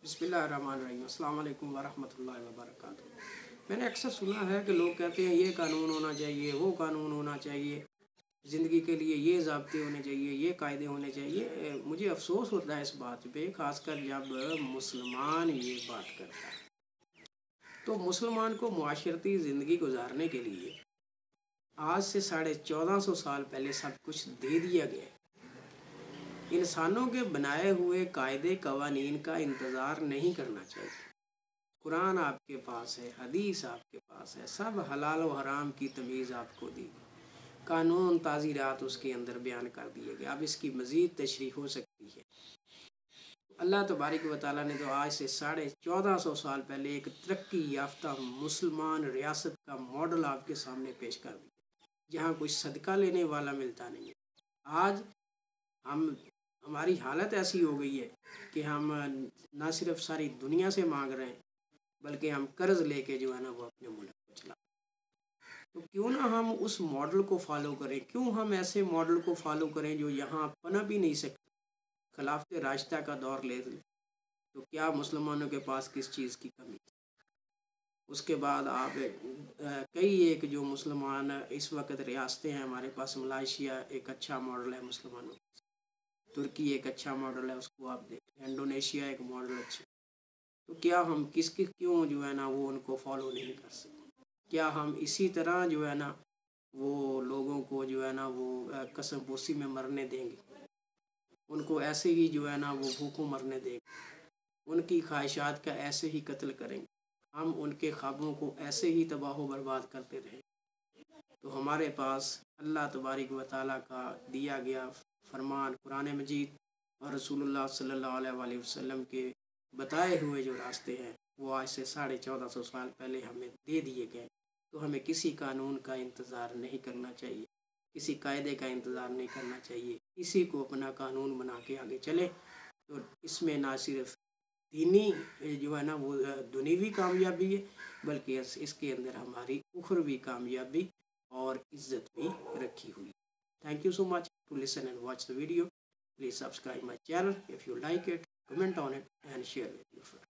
बिस्मिल्लाहिर्रहमानिर्रहीम। अस्सलाम वालेकुम वरहमतुल्लाहि वबरकातुहू। मैंने अक्सर सुना है कि लोग कहते हैं ये कानून होना चाहिए, वो कानून होना चाहिए, ज़िंदगी के लिए ये ज़ाब्ते होने चाहिए, ये कायदे होने चाहिए। मुझे अफसोस होता है इस बात पे, ख़ासकर जब मुसलमान ये बात करता है। तो मुसलमान को मुआशरती ज़िंदगी गुजारने के लिए आज से 1450 साल पहले सब कुछ दे दिया गया। इंसानों के बनाए हुए कायदे कवानीन का इंतज़ार नहीं करना चाहिए। कुरान आपके पास है, हदीस आपके पास है, सब हलाल व हराम की तमीज़ आपको दी, कानून ताज़ीरात उसके अंदर बयान कर दिए गए। अब इसकी मज़ीद तशरीह हो सकती है। अल्लाह तबारक व तआला ने तो आज से 1450 साल पहले एक तरक्की याफ्ता मुसलमान रियासत का मॉडल आपके सामने पेश कर दिया, जहाँ कोई सदका लेने वाला मिलता नहीं है। आज हमारी हालत ऐसी हो गई है कि हम ना सिर्फ सारी दुनिया से मांग रहे हैं, बल्कि हम कर्ज लेके जो है ना वो अपने मुल्क को चला। तो क्यों ना हम उस मॉडल को फॉलो करें, क्यों हम ऐसे मॉडल को फॉलो करें जो यहाँ पनप ही नहीं सकते। खिलाफत राशिदा का दौर ले तो क्या मुसलमानों के पास किस चीज़ की कमी। उसके बाद आप कई एक जो मुसलमान इस वक्त रियासतें हैं हमारे पास, मलेशिया एक अच्छा मॉडल है मुसलमानों, तुर्की एक अच्छा मॉडल है, उसको आप देखें, इंडोनेशिया एक मॉडल अच्छा। तो क्या हम क्यों जो है ना वो उनको फॉलो नहीं कर सकते। क्या हम इसी तरह जो है ना वो लोगों को जो है ना वो कसम पोसी में मरने देंगे, उनको ऐसे ही जो है ना वो भूखों मरने देंगे, उनकी ख्वाहिशात का ऐसे ही कत्ल करेंगे, हम उनके ख्वाबों को ऐसे ही तबाह बर्बाद करते रहें। तो हमारे पास अल्लाह तबारक व तआला का दिया गया फरमान कुरान मजीद और रसूलुल्लाह सल्लल्लाहु अलैहि वसल्लम के बताए हुए जो रास्ते हैं वो आज से 1450 साल पहले हमें दे दिए गए। तो हमें किसी कानून का इंतज़ार नहीं करना चाहिए, किसी कायदे का इंतज़ार नहीं करना चाहिए, किसी को अपना कानून बना के आगे चले। तो इसमें ना सिर्फ दीनी जो है ना वो दुनियावी कामयाबी है, बल्कि इसके अंदर हमारी उखरवी कामयाबी और इज़्ज़त भी रखी हुई। Thank you so much to listen and watch the video. Please subscribe my channel if you like it, comment on it and share with your friends.